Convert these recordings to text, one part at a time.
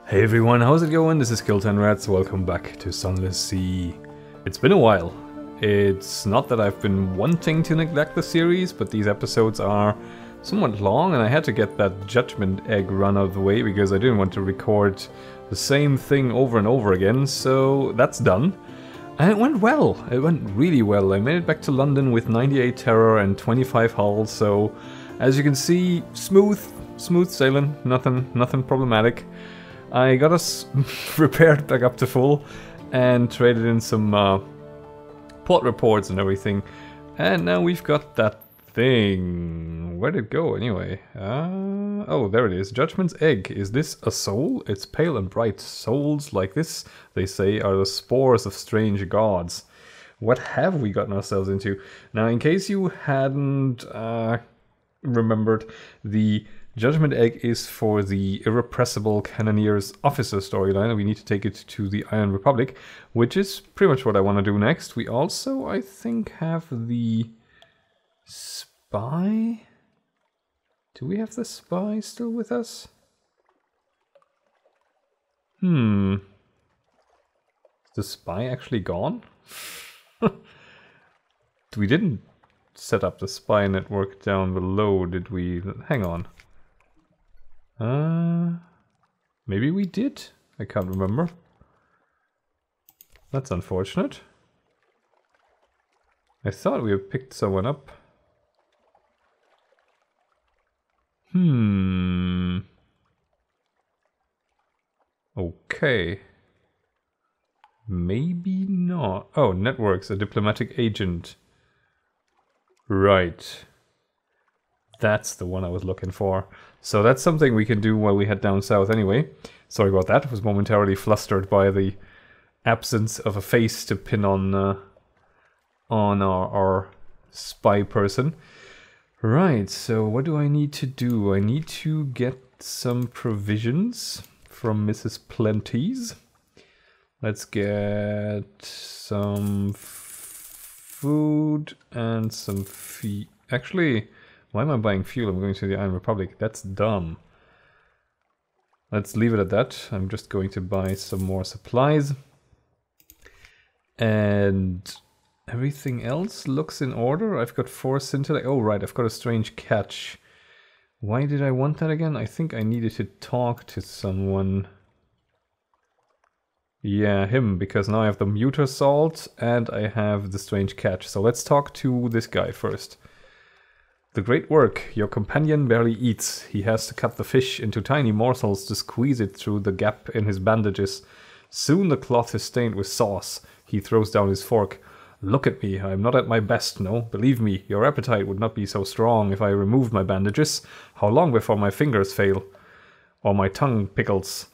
Hey everyone, how's it going? This is Kill10Rats, welcome back to Sunless Sea. It's been a while. It's not that I've been wanting to neglect the series, but these episodes are somewhat long and I had to get that judgment egg run out of the way because I didn't want to record the same thing over and over again, so that's done. And it went well, it went really well. I made it back to London with 98 terror and 25 hull, so as you can see, smooth sailing, nothing problematic. I got us repaired back up to full and traded in some port reports and everything. And now we've got that thing. Where'd it go anyway? Oh, there it is. Judgment's egg. Is this a soul? It's pale and bright. Souls like this, they say, are the spores of strange gods. What have we gotten ourselves into? Now, in case you hadn't remembered, the Judgment Egg is for the Irrepressible Cannoneer's Officer storyline. We need to take it to the Iron Republic, which is pretty much what I want to do next. We also, I think, have the spy. Do we have the spy still with us? Is the spy actually gone? We didn't set up the spy network down below, did we? Hang on. Maybe we did? I can't remember. That's unfortunate. I thought we had picked someone up. Okay. Maybe not. Oh, networks, a diplomatic agent. Right. That's the one I was looking for. So that's something we can do while we head down south anyway. Sorry about that. I was momentarily flustered by the absence of a face to pin on our spy person. Right, so what do I need to do? I need to get some provisions from Mrs. Plenty's. Let's get some food and some feed. Actually, why am I buying fuel? I'm going to the Iron Republic. That's dumb. Let's leave it at that. I'm just going to buy some more supplies. And everything else looks in order. I've got 4 scintillate. Oh, right. I've got a strange catch. Why did I want that again? I think I needed to talk to someone. Yeah, him, because now I have the muter salt and I have the strange catch. So let's talk to this guy first. The great work. Your companion barely eats. He has to cut the fish into tiny morsels to squeeze it through the gap in his bandages. Soon the cloth is stained with sauce. He throws down his fork. Look at me. I am not at my best, no. Believe me, your appetite would not be so strong if I removed my bandages. How long before my fingers fail? Or my tongue pickles?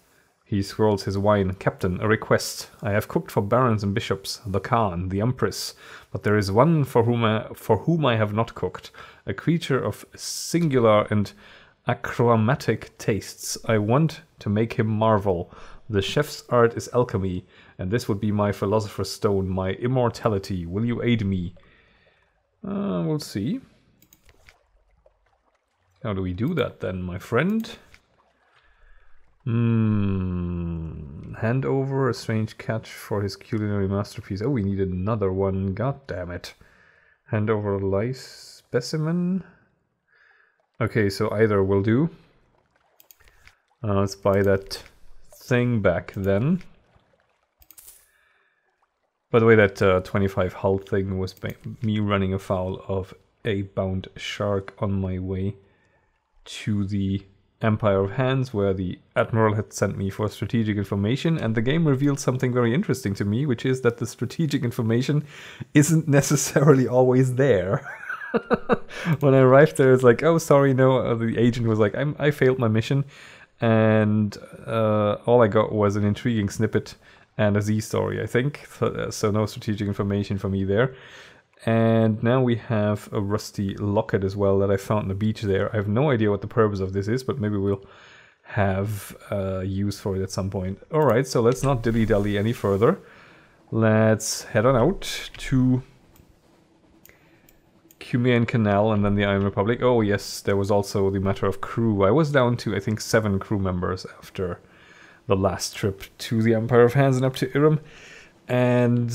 He swirls his wine. Captain, a request. I have cooked for barons and bishops, the Khan, the Empress, but there is one for whom I have not cooked. A creature of singular and achromatic tastes. I want to make him marvel. The chef's art is alchemy, and this would be my philosopher's stone, my immortality. Will you aid me? We'll see. How do we do that then, my friend? Hand over a strange catch for his culinary masterpiece. Oh, we need another one. God damn it. Hand over a lice specimen. Okay, so either will do. Let's buy that thing back then. By the way, that 25 hull thing was me running afoul of a bound shark on my way to the Empire of Hands, where the Admiral had sent me for strategic information, and the game revealed something very interesting to me, which is that the strategic information isn't necessarily always there. When I arrived there, it's like, oh, sorry, no, the agent was like, I failed my mission, and all I got was an intriguing snippet and a Z story, I think, so no strategic information for me there. And now we have a rusty locket as well that I found on the beach there. I have no idea what the purpose of this is, but maybe we'll have use for it at some point. Alright, so let's not dilly-dally any further. Let's head on out to Cumian Canal and then the Iron Republic. Oh yes, there was also the matter of crew. I was down to, I think, 7 crew members after the last trip to the Empire of Hands and up to Irem. And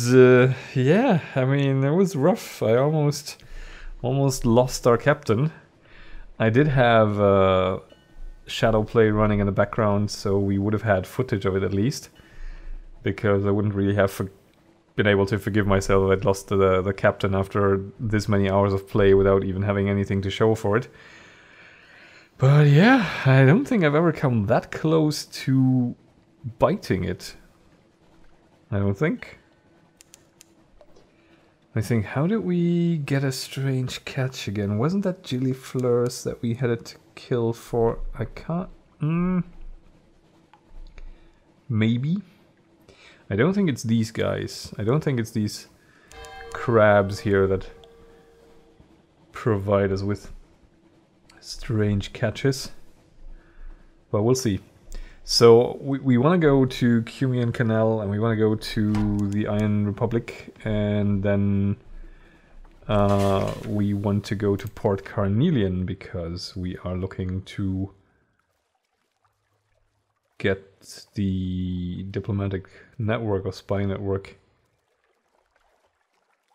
yeah, I mean, it was rough. I almost lost our captain. I did have shadow play running in the background, so we would have had footage of it at least, because I wouldn't really have been able to forgive myself if I'd lost the captain after this many hours of play without even having anything to show for it. But yeah, I don't think I've ever come that close to biting it. I don't think. I think, how did we get a strange catch again? Wasn't that Gillifleurs that we had to kill for? I can't... Maybe? I don't think it's these guys. I don't think it's these crabs here that provide us with strange catches. But we'll see. So we want to go to Cumian Canal and we want to go to the Iron Republic, and then we want to go to Port Carnelian because we are looking to get the diplomatic network or spy network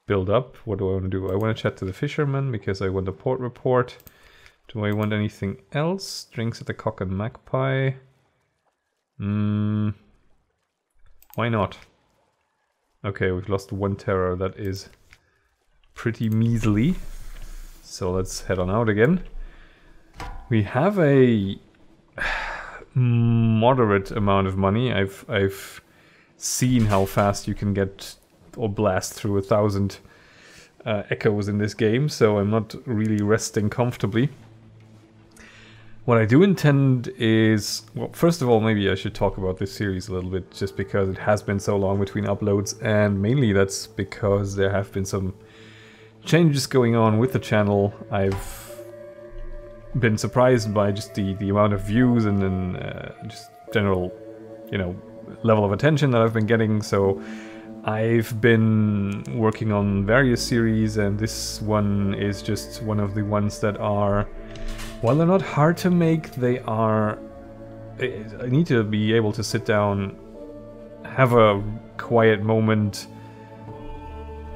build up. What do I want to do? I want to chat to the fishermen because I want a port report. Do I want anything else? Drinks at the Cock and Magpie. Why not? Okay, we've lost one terror. That is pretty measly. So let's head on out again. We have a moderate amount of money. I've seen how fast you can get or blast through 1,000 echoes in this game, so I'm not really resting comfortably. What I do intend is, well, first of all, maybe I should talk about this series a little bit, just because it has been so long between uploads, and mainly that's because there have been some changes going on with the channel. I've been surprised by just the amount of views and then just general, you know, level of attention that I've been getting. So I've been working on various series, and this one is just one of the ones that are, while they're not hard to make, they are... I need to be able to sit down, have a quiet moment,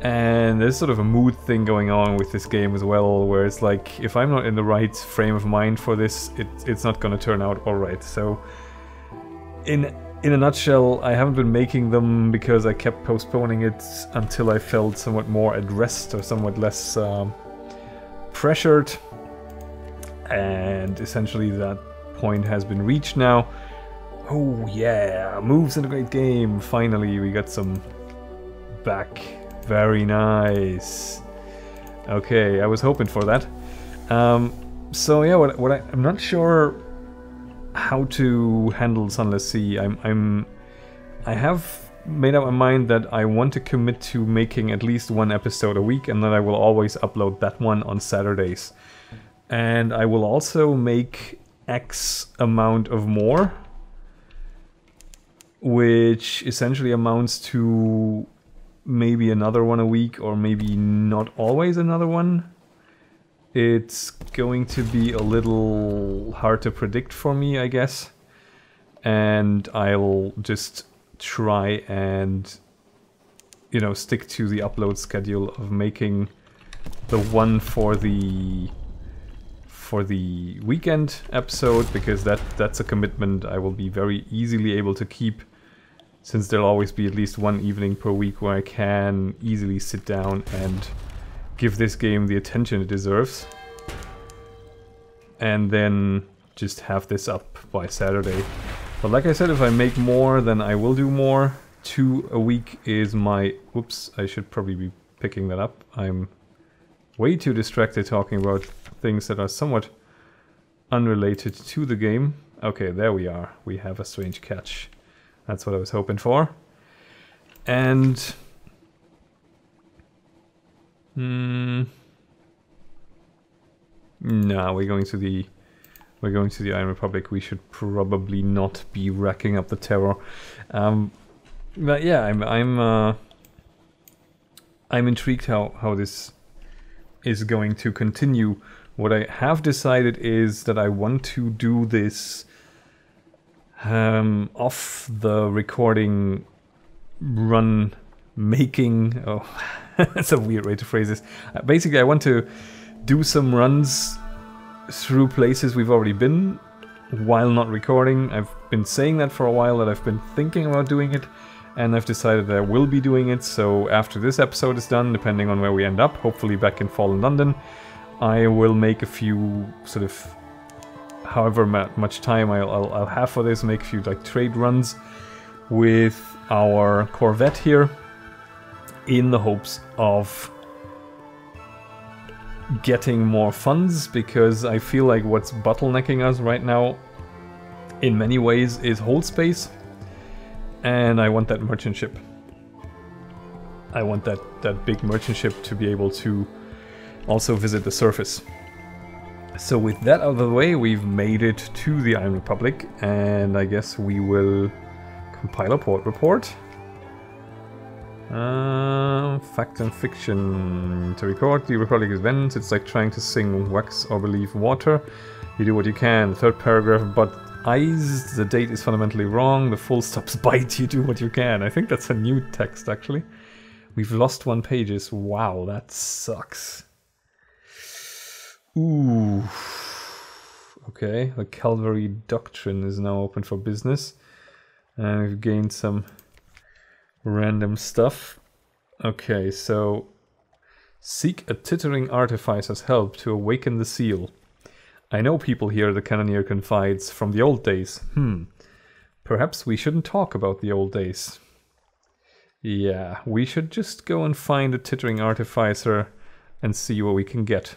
and there's sort of a mood thing going on with this game as well, where it's like, if I'm not in the right frame of mind for this, it's not going to turn out alright. So, in a nutshell, I haven't been making them because I kept postponing it until I felt somewhat more at rest or somewhat less pressured. And essentially that point has been reached now. Oh yeah, moves in a great game. Finally, we got some back. Very nice. Okay, I was hoping for that. So yeah, I'm not sure how to handle Sunless Sea. I have made up my mind that I want to commit to making at least one episode a week, and that I will always upload that one on Saturdays. And I will also make X amount of more, which essentially amounts to maybe another one a week, or maybe not always another one. It's going to be a little hard to predict for me, I guess. And I'll just try and, you know, stick to the upload schedule of making the one for the weekend episode, because that's a commitment I will be very easily able to keep, since there'll always be at least one evening per week where I can easily sit down and give this game the attention it deserves, and then just have this up by Saturday. But like I said, if I make more, then I will do more. 2 a week is my... Whoops, I should probably be picking that up. I'm way too distracted talking about things that are somewhat unrelated to the game. Okay, there we are. We have a strange catch. That's what I was hoping for. And... no, we're going to the Iron Republic. We should probably not be racking up the terror. But yeah, I'm intrigued how this is going to continue. What I have decided is that I want to do this off the recording run making. Oh, that's a weird way to phrase this. Basically, I want to do some runs through places we've already been while not recording. I've been saying that for a while, that I've been thinking about doing it, and I've decided that I will be doing it. So after this episode is done, depending on where we end up, hopefully back in Fallen London, I will make a few sort of, however much time I'll have for this, make a few like trade runs with our Corvette here in the hopes of getting more funds, because I feel like what's bottlenecking us right now in many ways is hold space, and I want that merchant ship. I want that big merchant ship to be able to also visit the surface. So with that out of the way, we've made it to the Iron Republic, and I guess we will compile a port report. Fact and fiction. To record the Republic events, it's like trying to sing wax or believe water. You do what you can. Third paragraph, but eyes, the date is fundamentally wrong. The full stops bite, you do what you can. I think that's a new text, actually. We've lost 1 page. Wow, that sucks. Ooh. Okay, the Calvary Doctrine is now open for business. And we've gained some random stuff. Okay, so seek a tittering artificer's help to awaken the seal. I know people here, the Cannoneer confides, from the old days. Perhaps we shouldn't talk about the old days. Yeah, we should just go and find a tittering artificer and see what we can get.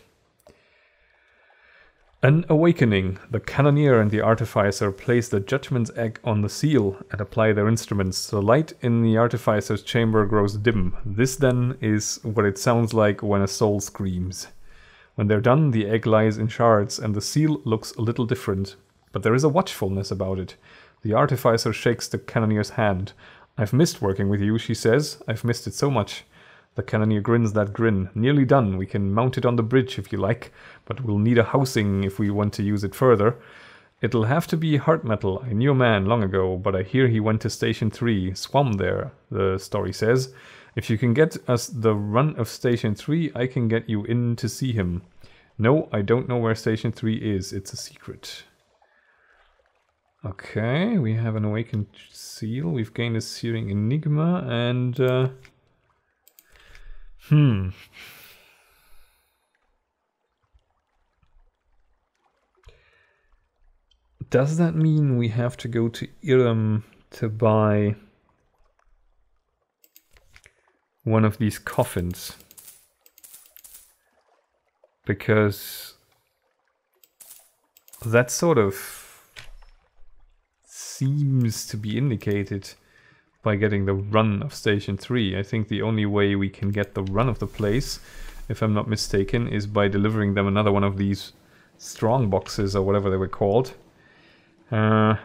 An awakening. The Cannoneer and the Artificer place the Judgment's Egg on the seal and apply their instruments. The light in the Artificer's chamber grows dim. This then is what it sounds like when a soul screams. When they're done, the egg lies in shards and the seal looks a little different. But there is a watchfulness about it. The Artificer shakes the Cannoneer's hand. I've missed working with you, she says. I've missed it so much. The Cannoneer grins that grin. Nearly done. We can mount it on the bridge if you like, but we'll need a housing if we want to use it further. It'll have to be Heartmetal. I knew a man long ago, but I hear he went to Station 3. Swam there, the story says. If you can get us the run of Station 3, I can get you in to see him. No, I don't know where Station 3 is. It's a secret. Okay, we have an awakened seal. We've gained a searing enigma, and does that mean we have to go to Irem to buy one of these coffins? Because that sort of seems to be indicated by getting the run of Station 3. I think the only way we can get the run of the place, if I'm not mistaken, is by delivering them another one of these strong boxes or whatever they were called. Well,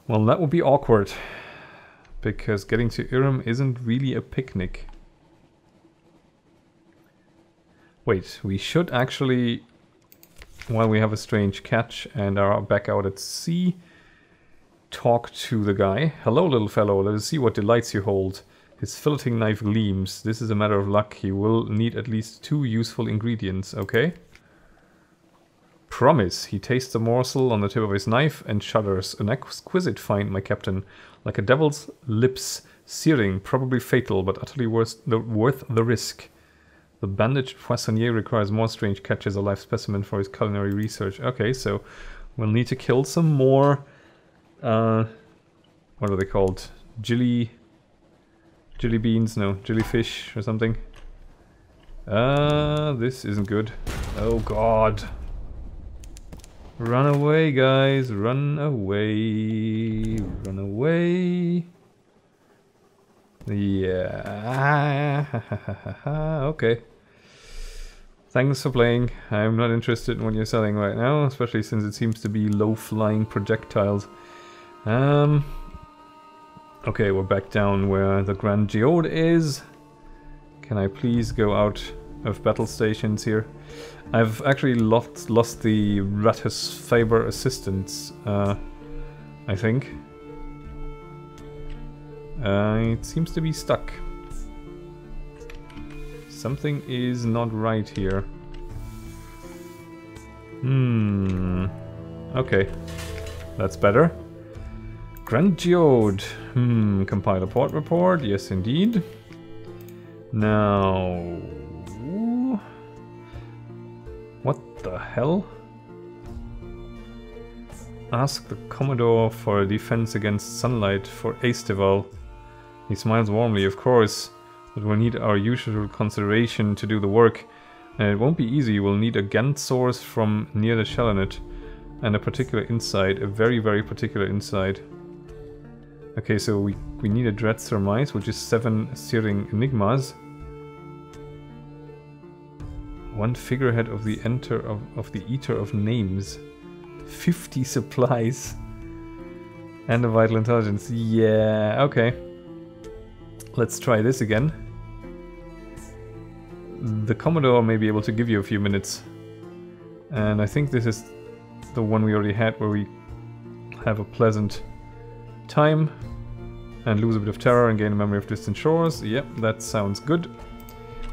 that would be awkward, because getting to Irem isn't really a picnic. Wait, we should actually, while we have a strange catch and are back out at sea, talk to the guy. Hello, little fellow, let us see what delights you hold. His filleting knife gleams. This is a matter of luck. He will need at least 2 useful ingredients, okay? Promise. He tastes a morsel on the tip of his knife and shudders. An exquisite find, my captain. Like a devil's lips, searing, probably fatal, but utterly worth the risk. The bandaged poissonnier requires more strange catches, a live specimen for his culinary research. Okay, so we'll need to kill some more, what are they called? Jilly beans? No, jellyfish or something. This isn't good. Oh god. Run away, guys, run away, run away. Yeah, okay. Thanks for playing. I'm not interested in what you're selling right now, especially since it seems to be low-flying projectiles. Okay, we're back down where the Grand Geode is. Can I please go out of battle stations here. I've actually lost the Ratus Faber assistance, I think. It seems to be stuck. Something is not right here. Okay. That's better. Grand Geode. Compile a port report. Yes, indeed. Now... what the hell? Ask the Commodore for a defense against sunlight for Estival. He smiles warmly, of course, but we'll need our usual consideration to do the work. And it won't be easy. We'll need a Gantt source from near the Shalanet. And a particular insight, a very, very particular insight. Okay, so we need a Dread Surmise, which is 7 Searing Enigmas. 1 figurehead of the Eater of Names. 50 supplies. And a Vital Intelligence. Yeah, okay. Let's try this again. The Commodore may be able to give you a few minutes. And I think this is the one we already had, where we have a pleasant time and lose a bit of terror and gain a memory of distant shores. Yep, that sounds good.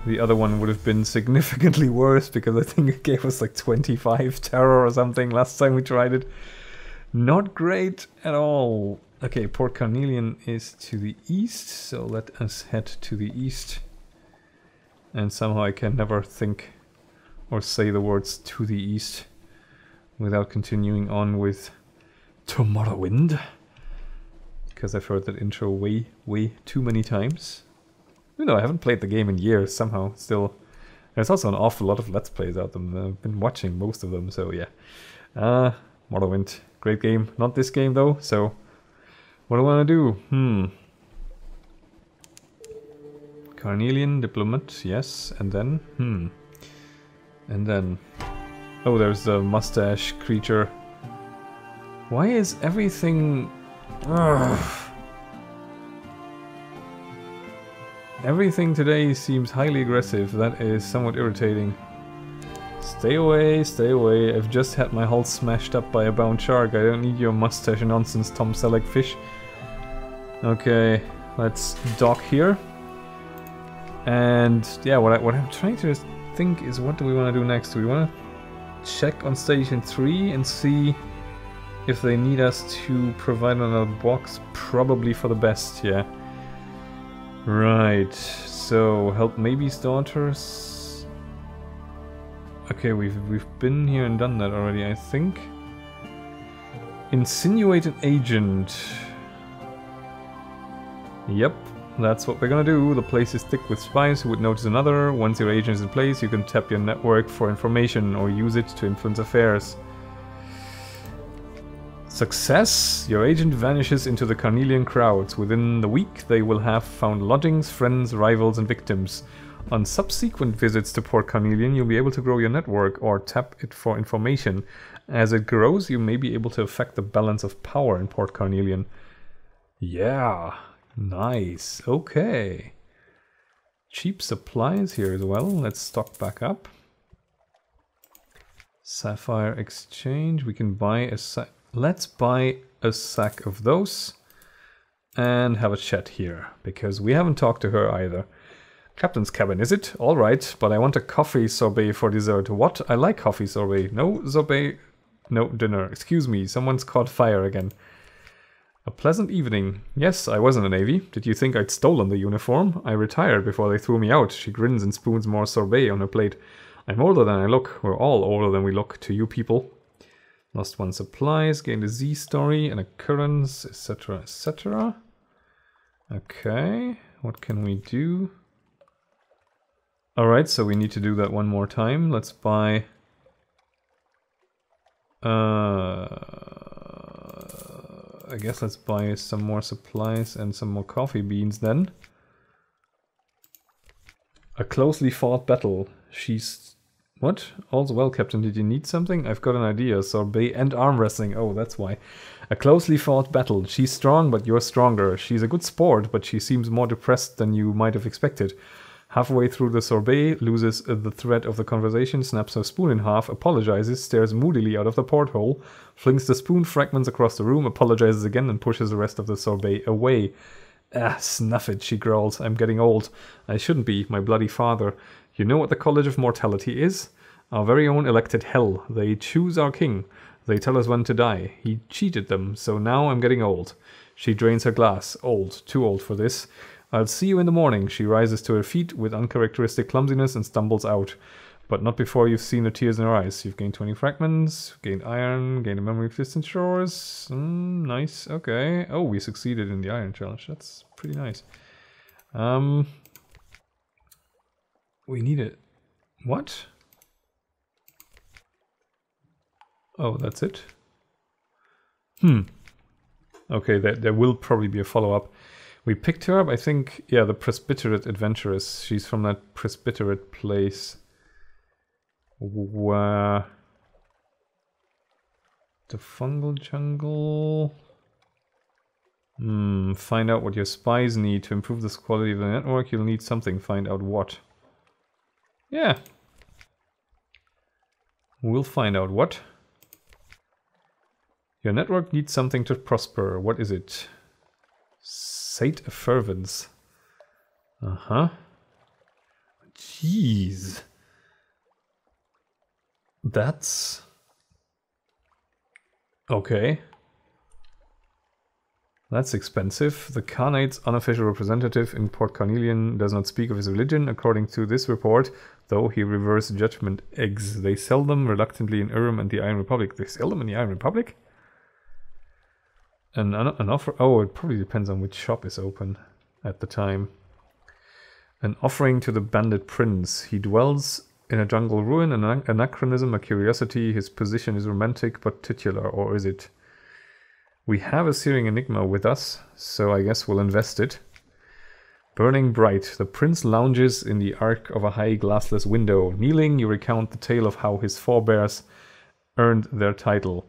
The other one would have been significantly worse, because I think it gave us like 25 terror or something last time we tried it. Not great at all. Okay, Port Carnelian is to the east, so let us head to the east. And somehow I can never think or say the words "to the east" without continuing on with Tomorrowwind, because I've heard that intro way too many times. Even though I haven't played the game in years, somehow still there's also an awful lot of Let's Plays out there. I've been watching most of them, so yeah. Morrowind, great game. Not this game though, so what do I want to do? Carnelian, Diplomat, yes, and then, and then... oh, there's the mustache creature. Why is everything... everything today seems highly aggressive. That is somewhat irritating. Stay away, stay away. I've just had my hull smashed up by a bound shark. I don't need your mustache nonsense, Tom Selleck fish. Okay, let's dock here. And yeah, what I'm trying to think is, what do we want to do next? Do we want to check on Station 3 and see if they need us to provide another box? Probably for the best, yeah. Right, so help Maybe's daughters. Okay, we've been here and done that already, I think. Insinuate an agent. Yep. That's what we're gonna do. The place is thick with spies who would notice another. Once your agent is in place, you can tap your network for information or use it to influence affairs. Success! Your agent vanishes into the Carnelian crowds. Within the week, they will have found lodgings, friends, rivals, and victims. On subsequent visits to Port Carnelian, you'll be able to grow your network or tap it for information. As it grows, you may be able to affect the balance of power in Port Carnelian. Yeah! Nice, okay. Cheap supplies here as well. Let's stock back up. Sapphire exchange. We can buy a sack. Let's buy a sack of those and have a chat here, because we haven't talked to her either. Captain's cabin, is it? Alright, but I want a coffee sorbet for dessert. What? I like coffee sorbet. No sorbet, no dinner. Excuse me, someone's caught fire again. A pleasant evening. Yes, I was in the Navy. Did you think I'd stolen the uniform? I retired before they threw me out. She grins and spoons more sorbet on her plate. I'm older than I look. We're all older than we look to you people. Lost 1 supplies, gained a Z story, an occurrence, etc, etc. Okay, what can we do? Alright, so we need to do that one more time. Let's buy... I guess let's buy some more supplies and some more coffee beans then. A closely fought battle. She's... What? All's well, Captain. Did you need something? I've got an idea. Sorbet and arm wrestling. Oh, that's why. A closely fought battle. She's strong, but you're stronger. She's a good sport, but she seems more depressed than you might have expected. Halfway through the sorbet, loses the thread of the conversation, snaps her spoon in half, apologizes, stares moodily out of the porthole, flings the spoon fragments across the room, apologizes again, and pushes the rest of the sorbet away. Ah, snuff it, she growls. I'm getting old. I shouldn't be, my bloody father. You know what the College of Mortality is? Our very own elected hell. They choose our king. They tell us when to die. He cheated them, so now I'm getting old. She drains her glass. Old. Too old for this. I'll see you in the morning. She rises to her feet with uncharacteristic clumsiness and stumbles out. But not before you've seen the tears in her eyes. You've gained 20 fragments, gained iron, gained a memory of distant shores. Nice, okay. Oh, we succeeded in the iron challenge. That's pretty nice. We need it. What? Oh, that's it? Okay, there will probably be a follow-up. We picked her up, I think, yeah, the Presbyterate Adventuress. She's from that Presbyterate place. Where... The fungal jungle... Find out what your spies need to improve the quality of the network. You'll need something. Find out what. Yeah. We'll find out what. Your network needs something to prosper. What is it? Sate Fervence. Jeez. That's... okay. That's expensive. The Khanate unofficial representative in Port Carnelian does not speak of his religion, according to this report, though he reverse judgment eggs. They sell them reluctantly in Urim and the Iron Republic. They sell them in the Iron Republic? An offer... oh, it probably depends on which shop is open at the time. An offering to the bandit prince. He dwells in a jungle ruin, an anachronism, a curiosity. His position is romantic but titular, or is it? We have a searing enigma with us, so I guess we'll invest it. Burning bright, the prince lounges in the arc of a high glassless window. Kneeling, you recount the tale of how his forebears earned their title.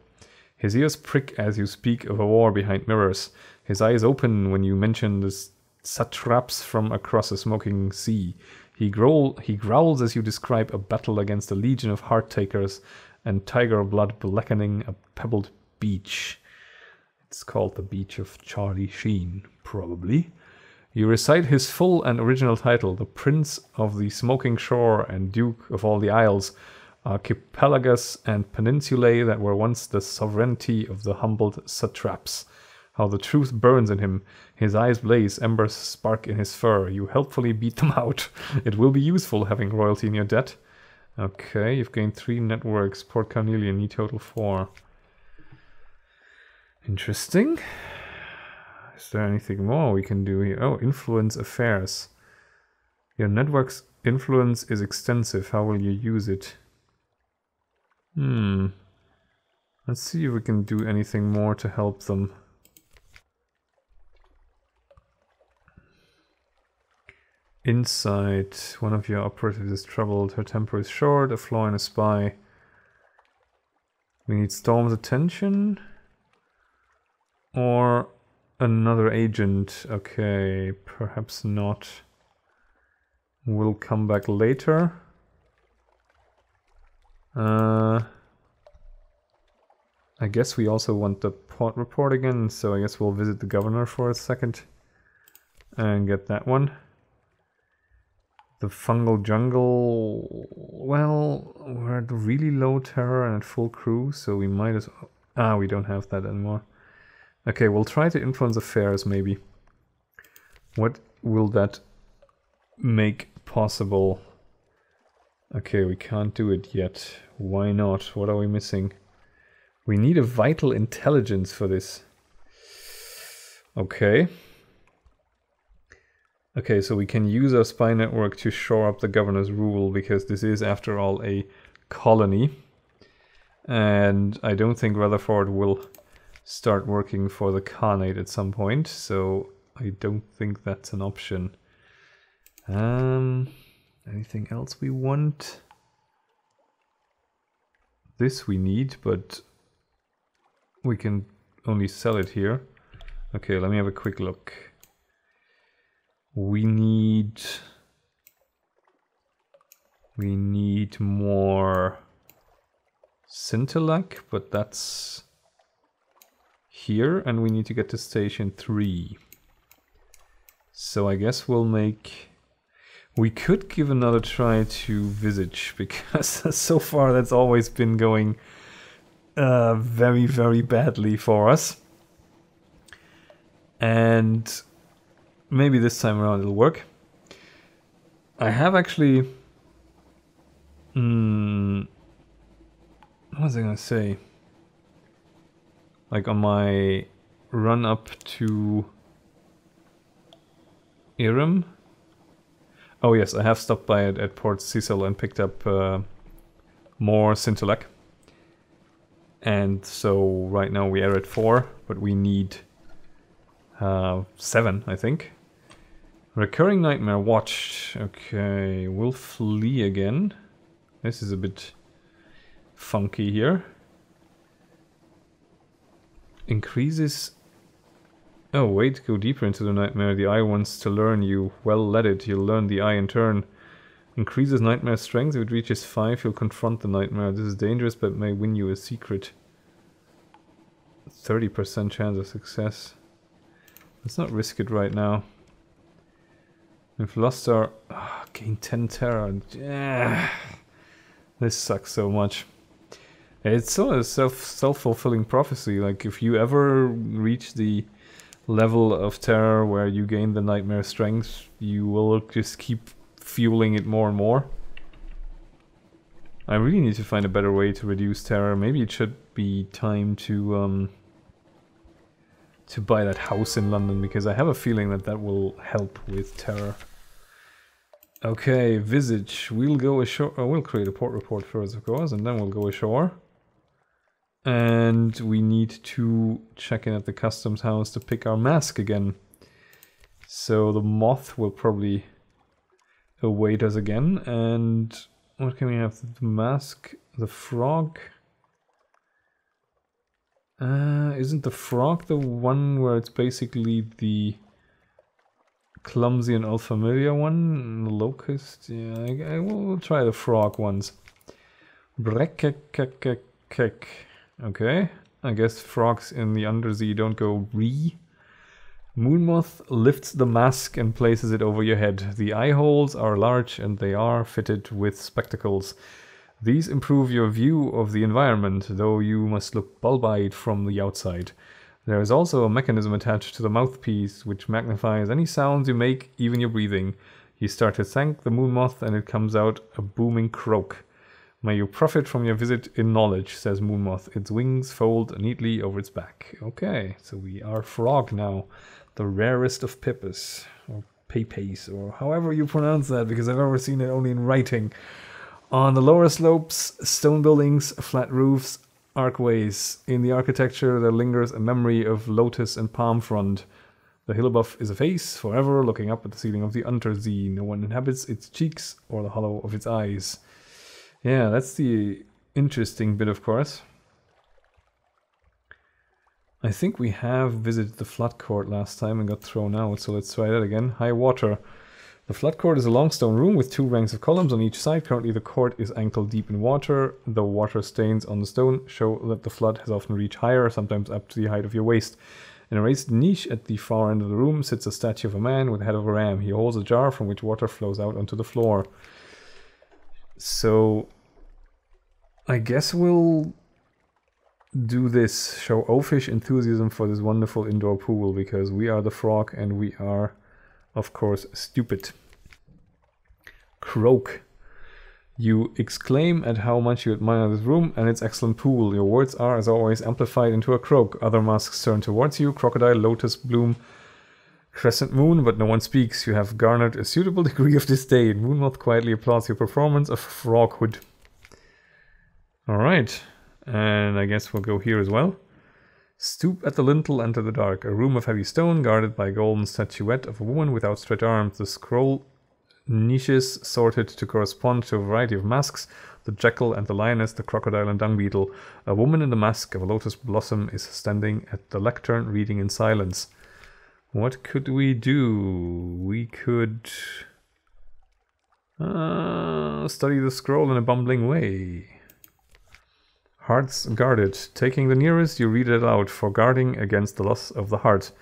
His ears prick as you speak of a war behind mirrors. His eyes open when you mention the satraps from across a smoking sea. He growls as you describe a battle against a legion of heart-takers and tiger blood blackening a pebbled beach. It's called the Beach of Charlie Sheen, probably. You recite his full and original title, the Prince of the Smoking Shore and Duke of all the Isles, archipelagus and peninsulae that were once the sovereignty of the humbled satraps. How the truth burns in him. His eyes blaze, embers spark in his fur. You helpfully beat them out. It will be useful having royalty in your debt. Okay, you've gained 3 networks. Port Carnelian, need total 4. Interesting. Is there anything more we can do here? Oh, influence affairs. Your network's influence is extensive. How will you use it? Let's see if we can do anything more to help them. Insight. One of your operatives is troubled. Her temper is short. A flaw in a spy. We need Storm's attention. Or another agent. Okay, perhaps not. We'll come back later. I guess we also want the port report again, so I guess we'll visit the governor for a second and get that one. The fungal jungle, well, we're at really low terror and at full crew, so we might as well... ah, we don't have that anymore. Okay, we'll try to influence affairs maybe. What will that make possible? Okay, we can't do it yet. Why not? What are we missing? We need a vital intelligence for this. Okay. Okay, so we can use our spy network to shore up the governor's rule, because this is, after all, a colony. And I don't think Rutherford will start working for the Khanate at some point, so I don't think that's an option. Anything else we want? This we need, but we can only sell it here. Okay, let me have a quick look. We need We need more Scintillac, but that's here, and we need to get to station 3. So I guess we'll make... We could give another try to Visage, because so far that's always been going very, very badly for us. And maybe this time around it'll work. I have actually... what was I gonna say? Like on my run up to Irem. Oh yes, I have stopped by it at Port Cecil and picked up more Scintillac. And so right now we are at 4, but we need 7, I think. Recurring Nightmare watched. Okay, we'll flee again. This is a bit funky here. Increases... Oh wait, go deeper into the nightmare. The eye wants to learn you. Well, let it. You'll learn the eye in turn. Increases nightmare strength. If it reaches 5, you'll confront the nightmare. This is dangerous, but may win you a secret. 30% chance of success. Let's not risk it right now. We've lost our... gain 10 terror. This sucks so much. It's sort of a self-fulfilling prophecy. Like, if you ever reach the level of terror where you gain the nightmare strength, you will just keep fueling it more and more. I really need to find a better way to reduce terror. Maybe it should be time to buy that house in London, because I have a feeling that that will help with terror. Okay, Visage. We'll go ashore. Oh, we'll create a port report first, of course, and then we'll go ashore. And we need to check in at the customs house to pick our mask again. So the moth will probably await us again. And what can we have? The mask, the frog. Isn't the frog the one where it's basically the clumsy and unfamiliar one? The locust? Yeah, I will try the frog ones. Brekekekekek. Okay, I guess frogs in the undersea don't go re. Moonmoth lifts the mask and places it over your head. The eye holes are large and they are fitted with spectacles. These improve your view of the environment, though you must look bulb-eyed from the outside. There is also a mechanism attached to the mouthpiece which magnifies any sounds you make, even your breathing. You start to thank the Moonmoth and it comes out a booming croak. May you profit from your visit in knowledge, says Moonmoth. Its wings fold neatly over its back. Okay, so we are frog now. The rarest of pippers, or pepes, or however you pronounce that, because I've ever seen it only in writing. On the lower slopes, stone buildings, flat roofs, archways. In the architecture there lingers a memory of lotus and palm frond. The hill above is a face, forever looking up at the ceiling of the undersea. No one inhabits its cheeks or the hollow of its eyes. Yeah, that's the interesting bit, of course. I think we have visited the flood court last time and got thrown out, so let's try that again. High water. The flood court is a long stone room with 2 ranks of columns on each side. Currently the court is ankle deep in water. The water stains on the stone show that the flood has often reached higher, sometimes up to the height of your waist. In a raised niche at the far end of the room sits a statue of a man with the head of a ram. He holds a jar from which water flows out onto the floor. So I guess we'll do this, show oafish enthusiasm for this wonderful indoor pool, because we are the frog and we are, of course, stupid. Croak. You exclaim at how much you admire this room and its excellent pool. Your words are, as always, amplified into a croak. Other masks turn towards you. Crocodile, lotus, bloom, crescent moon, but no one speaks. You have garnered a suitable degree of disdain. Moonmoth quietly applauds your performance of froghood. Alright, and I guess we'll go here as well. Stoop at the lintel, enter the dark. A room of heavy stone, guarded by a golden statuette of a woman with outstretched arms. The scroll niches sorted to correspond to a variety of masks. The jackal and the lioness, the crocodile and dung beetle. A woman in the mask of a lotus blossom is standing at the lectern, reading in silence. What could we do? We could... Study the scroll in a bumbling way. Hearts guarded. Taking the nearest, you read it out. For guarding against the loss of the heart.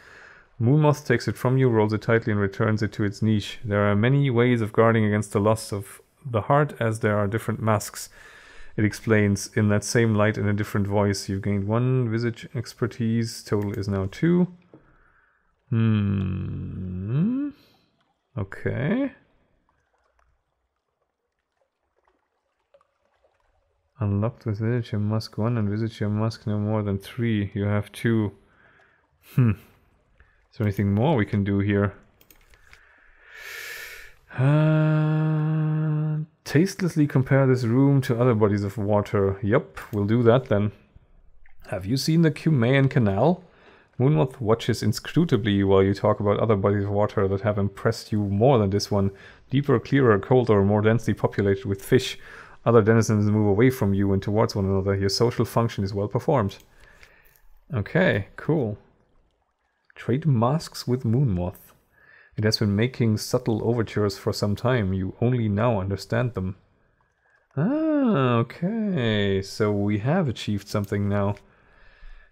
Moonmoth takes it from you, rolls it tightly, and returns it to its niche. There are many ways of guarding against the loss of the heart, as there are different masks. It explains in that same light in a different voice. You've gained 1 visage expertise. Total is now 2. Okay. Unlocked with visage your mask 1 and visage your mask no more than 3. You have 2. Is there anything more we can do here? Tastelessly compare this room to other bodies of water. Yup, we'll do that then. Have you seen the Cumaean Canal? Moonmoth watches inscrutably while you talk about other bodies of water that have impressed you more than this one. Deeper, clearer, colder, more densely populated with fish. Other denizens move away from you and towards one another. Your social function is well performed. Okay, cool. Trade masks with Moonmoth. It has been making subtle overtures for some time. You only now understand them. Ah, okay. So we have achieved something now.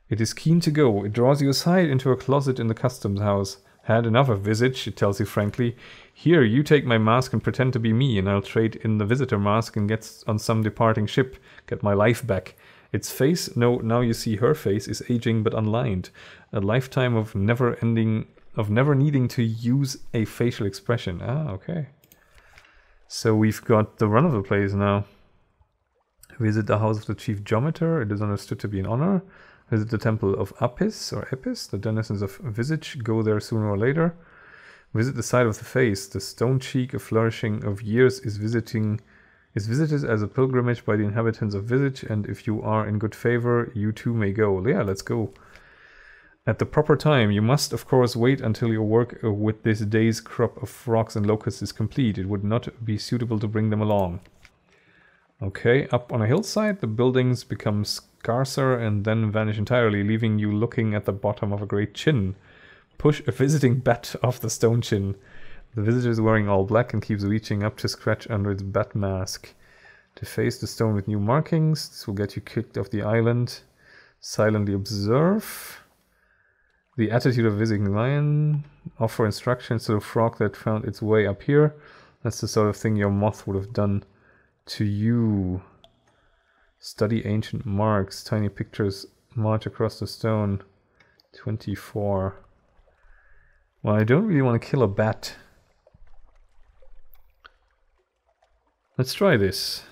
It is keen to go. It draws you aside into a closet in the customs house. Had enough of visage, it tells you frankly. Here, you take my mask and pretend to be me, and I'll trade in the visitor mask and get on some departing ship. Get my life back. Its face, no, now you see her face, is aging but unlined. A lifetime of never needing to use a facial expression. Ah, okay. So we've got the run of the place now. Visit the house of the chief geometer. It is understood to be an honor. Visit the temple of Apis, or Epis, the denizens of visage. Go there sooner or later. Visit the side of the face. The stone cheek, a flourishing of years, is visited as a pilgrimage by the inhabitants of visage, and if you are in good favor, you too may go. Yeah, let's go. At the proper time, you must, of course, wait until your work with this day's crop of frogs and locusts is complete. It would not be suitable to bring them along. Okay, up on a hillside, the buildings become scarcer and then vanish entirely, leaving you looking at the bottom of a great chin. Push a visiting bat off the stone chin. The visitor is wearing all black and keeps reaching up to scratch under its bat mask. Deface the stone with new markings. This will get you kicked off the island. Silently observe. The attitude of a visiting lion. Offer instructions to the frog that found its way up here. That's the sort of thing your moth would have done to you. Study ancient marks. Tiny pictures march across the stone. 24. Well, I don't really want to kill a bat. Let's try this.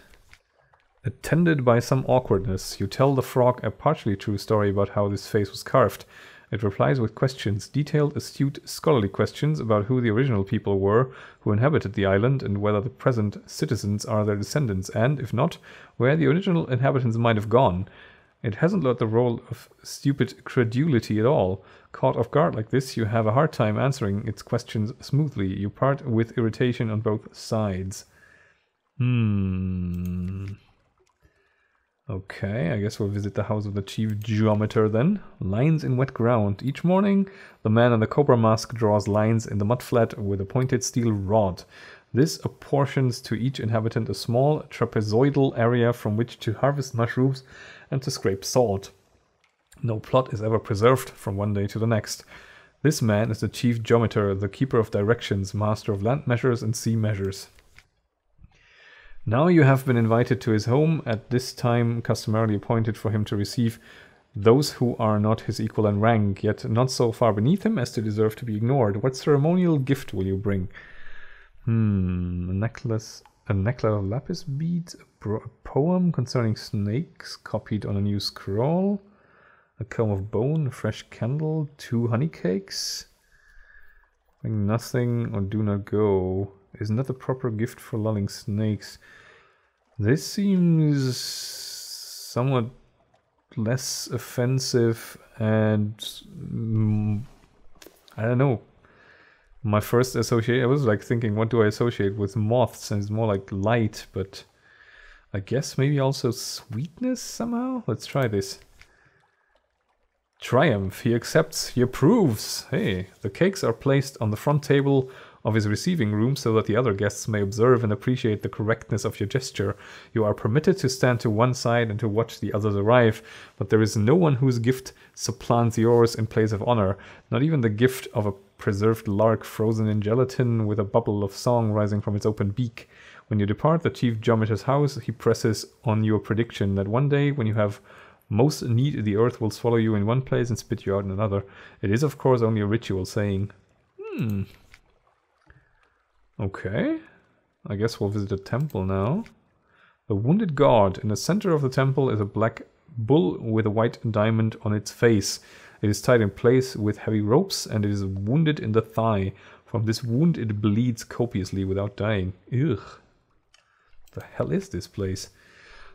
Attended by some awkwardness, you tell the frog a partially true story about how this face was carved. It replies with questions, detailed, astute, scholarly questions about who the original people were who inhabited the island and whether the present citizens are their descendants, and, if not, where the original inhabitants might have gone. It hasn't learned the role of stupid credulity at all. Caught off guard like this, you have a hard time answering its questions smoothly. You part with irritation on both sides. Okay, I guess we'll visit the house of the chief geometer then. Lines in wet ground. Each morning, the man in the cobra mask draws lines in the mudflat with a pointed steel rod. This apportions to each inhabitant a small trapezoidal area from which to harvest mushrooms and to scrape salt. No plot is ever preserved from one day to the next. This man is the chief geometer, the keeper of directions, master of land measures and sea measures. Now you have been invited to his home, at this time customarily appointed for him to receive those who are not his equal in rank, yet not so far beneath him as to deserve to be ignored. What ceremonial gift will you bring? A necklace of lapis beads, a poem concerning snakes copied on a new scroll, a comb of bone, a fresh candle, 2 honey cakes. Bring nothing or do not go. Isn't that the proper gift for lulling snakes? This seems somewhat less offensive and I don't know. My first associate, I was like thinking, what do I associate with moths? And it's more like light, but I guess maybe also sweetness somehow? Let's try this. Triumph. He accepts. He approves. Hey, the cakes are placed on the front table of his receiving room so that the other guests may observe and appreciate the correctness of your gesture. You are permitted to stand to one side and to watch the others arrive, but there is no one whose gift supplants yours in place of honor, not even the gift of a preserved lark frozen in gelatin with a bubble of song rising from its open beak. When you depart the chief geometer's house, he presses on your prediction that one day, when you have most need, the earth will swallow you in one place and spit you out in another. It is, of course, only a ritual saying. Okay. I guess we'll visit a temple now. The wounded god. In the center of the temple is a black bull with a white diamond on its face. It is tied in place with heavy ropes, and it is wounded in the thigh. From this wound it bleeds copiously without dying. Ugh. The hell is this place?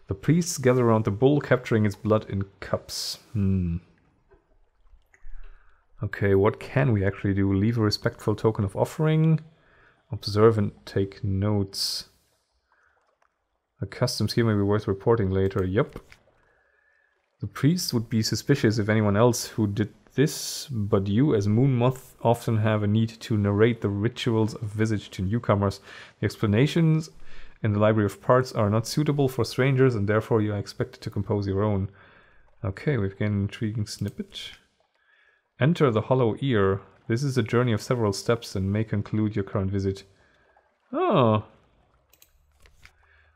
The priests gather around the bull, capturing its blood in cups. Okay, what can we actually do? Leave a respectful token of offering. Observe and take notes. The customs here may be worth reporting later. Yup. The priests would be suspicious if anyone else who did this, but you as Moon Moth often have a need to narrate the rituals of visage to newcomers. The explanations in the Library of Parts are not suitable for strangers, and therefore you are expected to compose your own. Okay, we've gained an intriguing snippet. Enter the Hollow Ear. This is a journey of several steps and may conclude your current visit. Oh.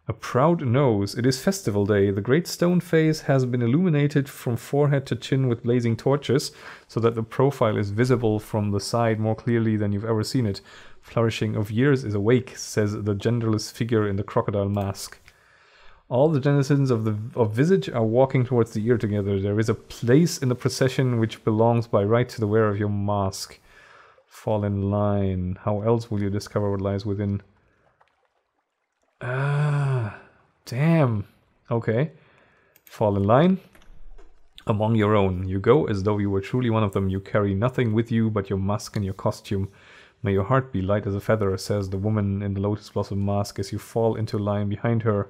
A proud nose. It is festival day. The great stone face has been illuminated from forehead to chin with blazing torches, so that the profile is visible from the side more clearly than you've ever seen it. Flourishing of years is awake, says the genderless figure in the crocodile mask. All the denizens of Visage are walking towards the ear together. There is a place in the procession which belongs by right to the wearer of your mask. Fall in line. How else will you discover what lies within? Ah, damn. Okay. Fall in line. Among your own. You go as though you were truly one of them. You carry nothing with you but your mask and your costume. May your heart be light as a feather, says the woman in the lotus blossom mask as you fall into line behind her.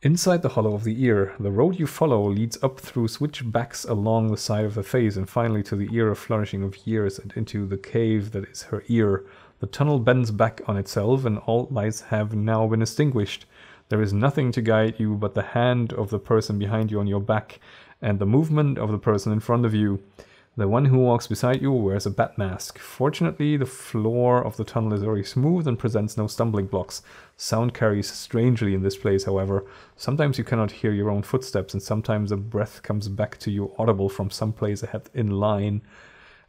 Inside the hollow of the ear, the road you follow leads up through switchbacks along the side of the face and finally to the ear of flourishing of years and into the cave that is her ear. The tunnel bends back on itself and all lights have now been extinguished. There is nothing to guide you but the hand of the person behind you on your back and the movement of the person in front of you. The one who walks beside you wears a bat mask. Fortunately, the floor of the tunnel is very smooth and presents no stumbling blocks. Sound carries strangely in this place, however. Sometimes you cannot hear your own footsteps, and sometimes a breath comes back to you audible from someplace ahead in line.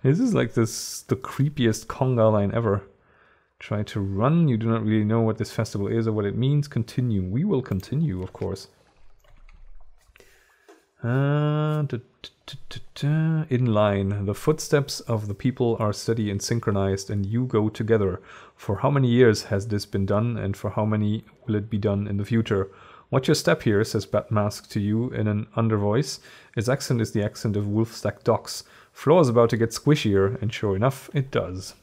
This is like the creepiest conga line ever. Try to run. You do not really know what this festival is or what it means. Continue. We will continue, of course. In line. The footsteps of the people are steady and synchronized, and you go together. For how many years has this been done, and for how many will it be done in the future? Watch your step here, says Batmask to you in an undervoice. Its accent is the accent of Wolfstack docks. Floor is about to get squishier, and sure enough, it does.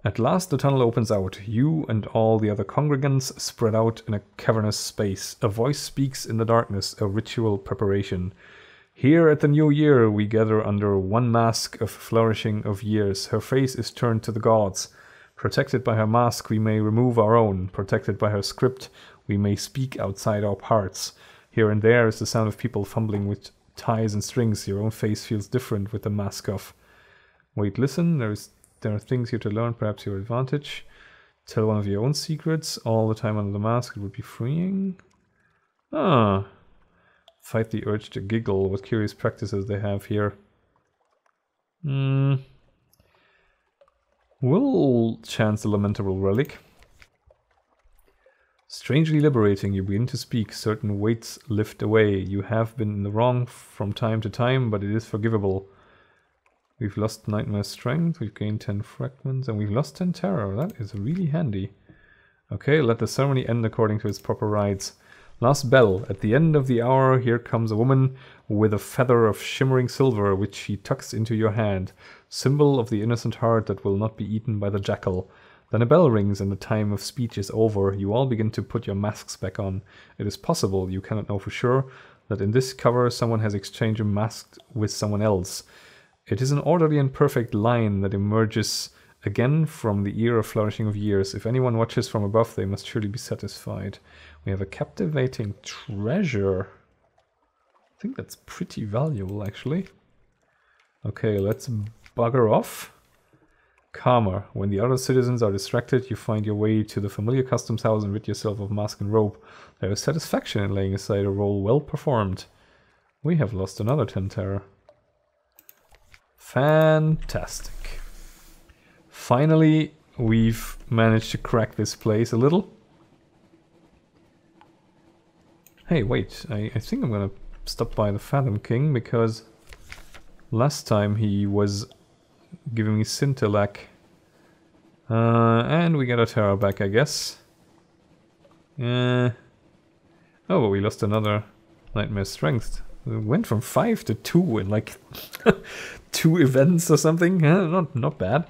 At last the tunnel opens out. You and all the other congregants spread out in a cavernous space. A voice speaks in the darkness, a ritual preparation. Here at the new year we gather under one mask of flourishing of years. Her face is turned to the gods. Protected by her mask we may remove our own. Protected by her script we may speak outside our parts. Here and there is the sound of people fumbling with ties and strings. Your own face feels different with the mask off. Wait, listen, there are things here to learn, perhaps your advantage. Tell one of your own secrets all the time under the mask. It would be freeing. Ah. Fight the urge to giggle. What curious practices they have here. We'll chance the lamentable relic. Strangely liberating. You begin to speak. Certain weights lift away. You have been in the wrong from time to time, but it is forgivable. We've lost Nightmare Strength, we've gained 10 fragments, and we've lost 10 terror. That is really handy. Okay, let the ceremony end according to its proper rites. Last bell. At the end of the hour, here comes a woman with a feather of shimmering silver, which she tucks into your hand. Symbol of the innocent heart that will not be eaten by the jackal. Then a bell rings and the time of speech is over. You all begin to put your masks back on. It is possible, you cannot know for sure, that in this cover someone has exchanged a mask with someone else. It is an orderly and perfect line that emerges again from the era flourishing of years. If anyone watches from above, they must surely be satisfied. We have a captivating treasure. I think that's pretty valuable, actually. Okay, let's bugger off. Karma. When the other citizens are distracted, you find your way to the familiar customs house and rid yourself of mask and robe. There is satisfaction in laying aside a role well performed. We have lost another 10 terror. Fantastic. Finally, we've managed to crack this place a little. Hey, wait, I think I'm gonna stop by the Fathom King, because last time he was giving me Scintillac. And we get a terror back, I guess. Oh, but we lost another Nightmare Strength. We went from 5 to 2 in like 2 events or something. Not bad.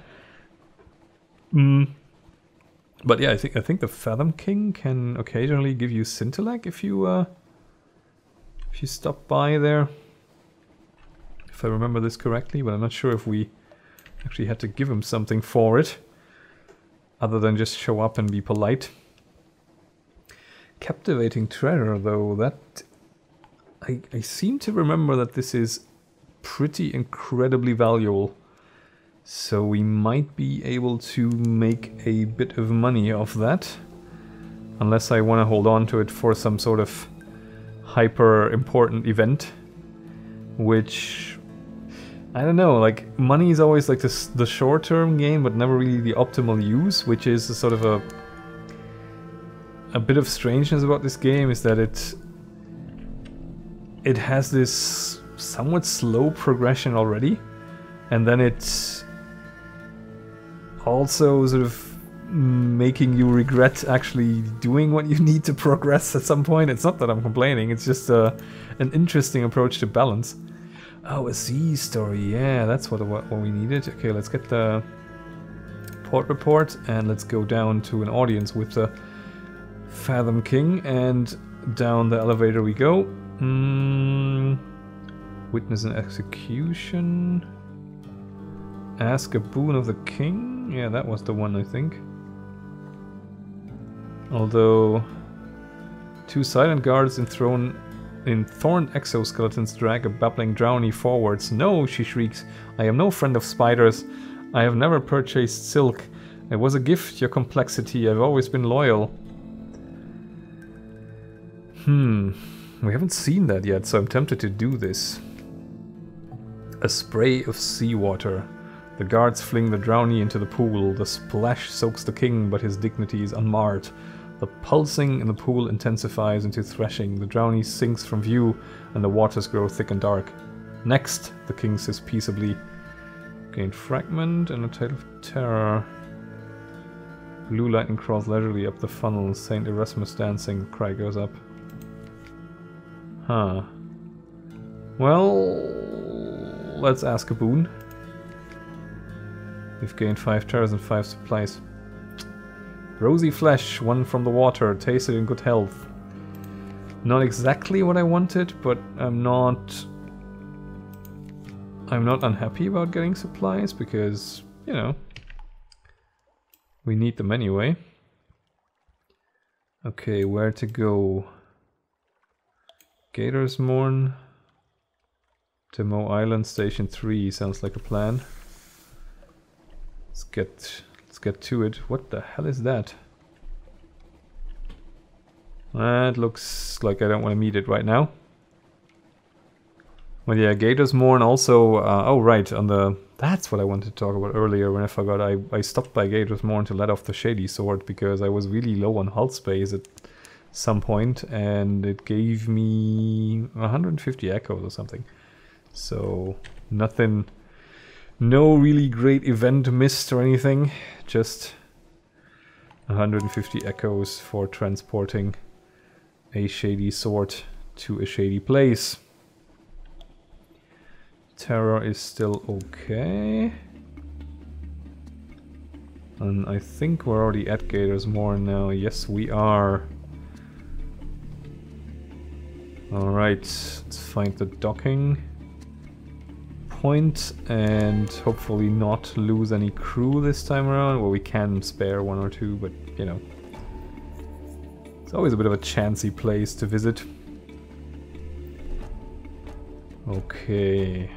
But yeah, I think the Fathom King can occasionally give you Scintillac if you stop by there. If I remember this correctly, but I'm not sure if we actually had to give him something for it, other than just show up and be polite. Captivating treasure, though, that I seem to remember that this is pretty incredibly valuable. So we might be able to make a bit of money off that. Unless I want to hold on to it for some sort of hyper important event. Which, I don't know, like, money is always like the short-term gain, but never really the optimal use, which is a sort of a bit of strangeness about this game, is that it has this somewhat slow progression already, and then it's also sort of making you regret actually doing what you need to progress at some point. It's not that I'm complaining, it's just an interesting approach to balance. Oh, a sea story, yeah, that's what we needed. Okay, let's get the port report and let's go down to an audience with the Fathom King, and down the elevator we go. Witness an execution. Ask a boon of the king? Yeah, that was the one, I think. Although 2 silent guards in thorned exoskeletons drag a babbling drowny forwards. No, she shrieks. I am no friend of spiders. I have never purchased silk. It was a gift, your complexity. I've always been loyal. We haven't seen that yet, so I'm tempted to do this. A spray of seawater. The guards fling the drowny into the pool. The splash soaks the king, but his dignity is unmarred. The pulsing in the pool intensifies into thrashing. The drowny sinks from view, and the waters grow thick and dark. Next, the king says peaceably. Gained fragment and a tale of terror. Blue lightning crawls leisurely up the funnel. Saint Erasmus dancing. The cry goes up. Huh. Well, let's ask a boon. We've gained 5 terrors and 5 supplies. Rosy flesh, 1 from the water, tasted in good health. Not exactly what I wanted, but I'm not unhappy about getting supplies because, you know, we need them anyway. Okay, where to go? Gator's Morn. Demo Island Station 3 sounds like a plan. Let's get to it. What the hell is that? That looks like I don't want to meet it right now. Well, yeah, Gator's Morn also... oh, right, on the... That's what I wanted to talk about earlier when I forgot. I stopped by Gator's Morn to let off the Shady Sword because I was really low on hull space at some point, and it gave me 150 echoes or something. So, nothing... No really great event missed or anything. Just 150 echoes for transporting a Shady Sword to a shady place. Terror is still okay. And I think we're already at Gator's Morn now. Yes, we are. Alright, let's find the docking point and hopefully not lose any crew this time around. Well, we can spare one or two, but you know, it's always a bit of a chancy place to visit. Okay,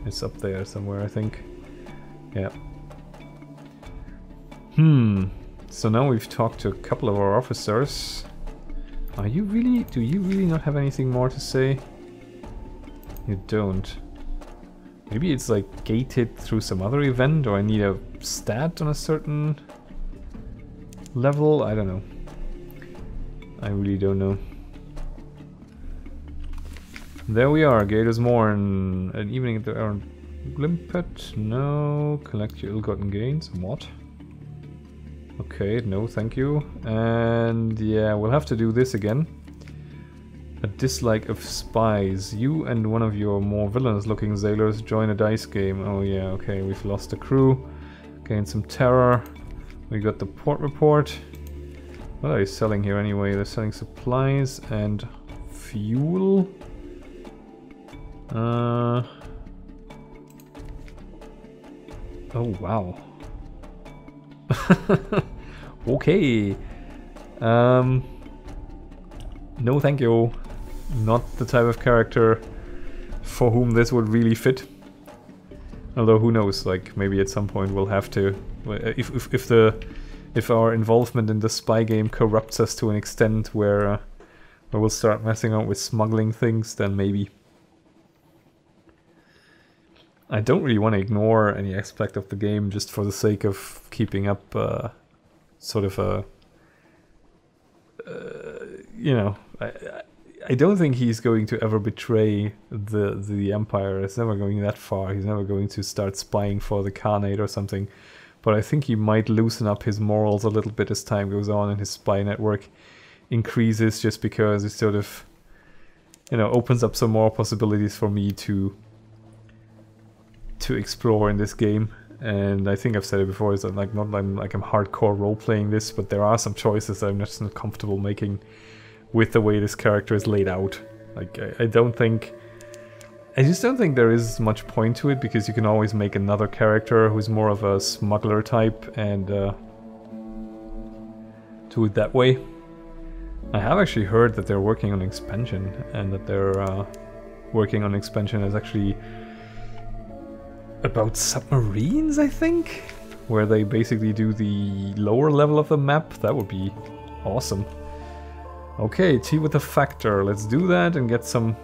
it's up there somewhere, I think. Yeah. So now we've talked to a couple of our officers. Do you really not have anything more to say? You don't. Maybe it's like gated through some other event, or I need a stat on a certain level? I don't know. I really don't know. There we are, Gator's Morn. An evening at the Glimpet? No. Collect your ill-gotten gains. What? Okay, no, thank you. And yeah, we'll have to do this again. A dislike of spies. You and one of your more villainous-looking sailors join a dice game. Oh yeah, okay, we've lost the crew. Gained some terror. We got the port report. What are they selling here anyway? They're selling supplies and fuel. Oh wow. Okay. No thank you. Not the type of character for whom this would really fit. Although who knows, like maybe at some point we'll have to, if our involvement in the spy game corrupts us to an extent where we'll start messing around with smuggling things, then maybe. I don't really want to ignore any aspect of the game just for the sake of keeping up sort of a you know, I don't think he's going to ever betray the Empire. It's never going that far. He's never going to start spying for the Khanate or something. But I think he might loosen up his morals a little bit as time goes on and his spy network increases, just because it sort of, you know, opens up some more possibilities for me to explore in this game. And I think I've said it before, is that like not like I'm hardcore role-playing this, but there are some choices that I'm just not comfortable making with the way this character is laid out. Like I just don't think there is much point to it, because you can always make another character who's more of a smuggler type and do it that way. I have actually heard that they're working on expansion, and that they're working on expansion is actually about submarines, I think, where they basically do the lower level of the map. That would be awesome. Okay, tea with a factor. Let's do that and get some...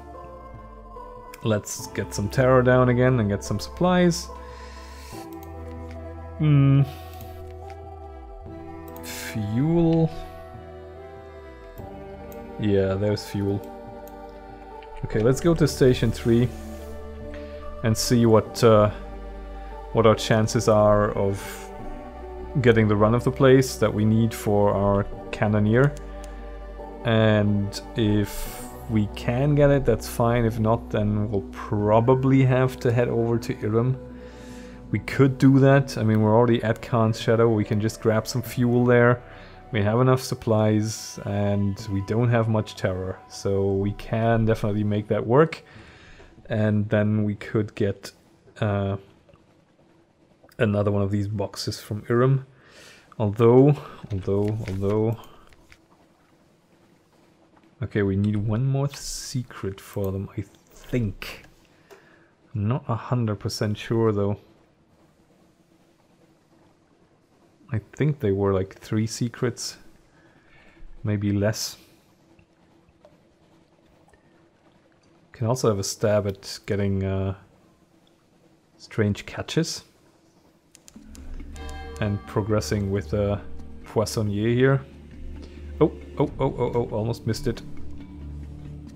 Let's get some terror down again and get some supplies. Fuel. Yeah, there's fuel. Okay, let's go to Station 3 and see what our chances are of getting the run of the place that we need for our cannoneer. And if we can get it, that's fine. If not, then we'll probably have to head over to Irem. We could do that. I mean, we're already at Khan's Shadow. We can just grab some fuel there. We have enough supplies, and we don't have much terror. So we can definitely make that work. And then we could get another one of these boxes from Irem. Although... Okay, we need one more secret for them, I think. Not 100% sure, though. I think they were like 3 secrets. Maybe less. Can also have a stab at getting strange catches. And progressing with Poissonnier here. Oh, almost missed it.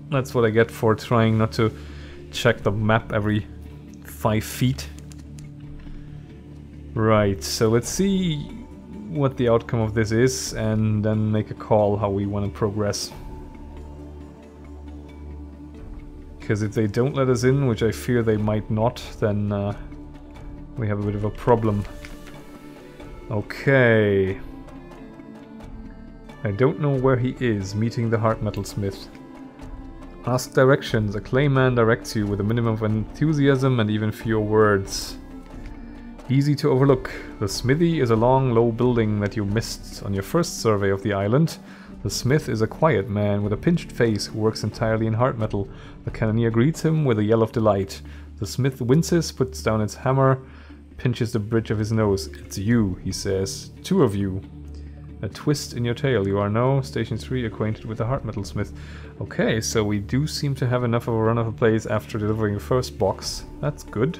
That's what I get for trying not to check the map every 5 feet. Right, so let's see what the outcome of this is, and then make a call how we want to progress. Because if they don't let us in, which I fear they might not, then we have a bit of a problem. Okay. I don't know where he is, meeting the Heartmetal Smith. Ask directions. A clay man directs you with a minimum of enthusiasm and even fewer words. Easy to overlook. The smithy is a long, low building that you missed on your first survey of the island. The smith is a quiet man with a pinched face who works entirely in Heartmetal. The cannoneer greets him with a yell of delight. The smith winces, puts down its hammer, pinches the bridge of his nose. It's you, he says. Two of you. A twist in your tail. You are now, Station 3, acquainted with the Heartmetal smith. Okay, so we do seem to have enough of a run of the place after delivering the first box. That's good.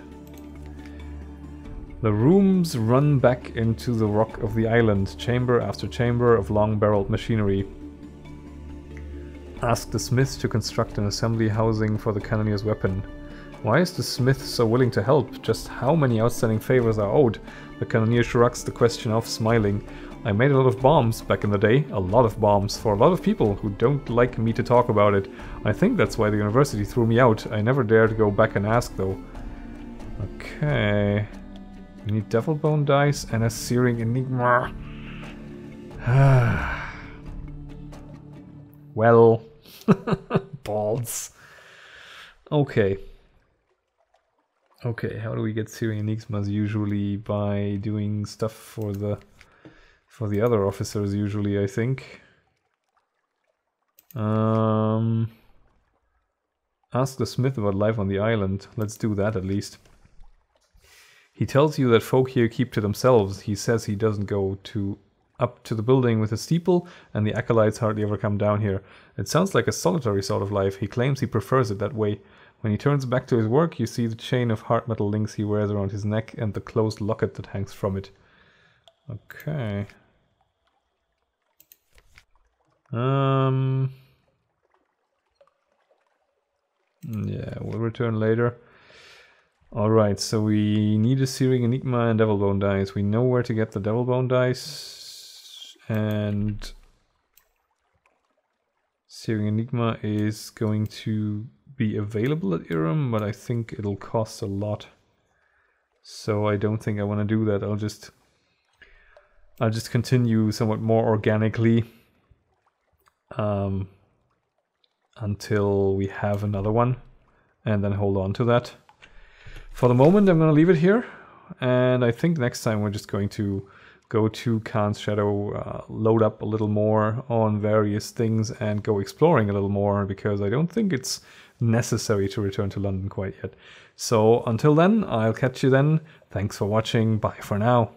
The rooms run back into the rock of the island, chamber after chamber of long-barreled machinery. Ask the smith to construct an assembly housing for the cannoneer's weapon. Why is the smith so willing to help? Just how many outstanding favors are owed? The cannoneer shrugs the question off, smiling. I made a lot of bombs back in the day. A lot of bombs for a lot of people who don't like me to talk about it. I think that's why the university threw me out. I never dared go back and ask though. Okay. We need devil bone dice and a searing enigma. Well. Balls. Okay. Okay, how do we get searing enigmas? Usually by doing stuff for the other officers, usually, I think. Ask the smith about life on the island. Let's do that at least. He tells you that folk here keep to themselves. He says he doesn't go up to the building with a steeple, and the acolytes hardly ever come down here. It sounds like a solitary sort of life. He claims he prefers it that way. When he turns back to his work, you see the chain of Heartmetal links he wears around his neck and the closed locket that hangs from it. Okay. Yeah, we'll return later. Alright, so we need a Searing Enigma and Devil Bone dice. We know where to get the Devil Bone dice. And Searing Enigma is going to be available at Irem, but I think it'll cost a lot. So I don't think I want to do that. I'll just continue somewhat more organically until we have another one, and then hold on to that. For the moment, I'm going to leave it here, and I think next time we're just going to go to Khan's Shadow, load up a little more on various things, and go exploring a little more, because I don't think it's necessary to return to London quite yet. So until then, I'll catch you then. Thanks for watching. Bye for now.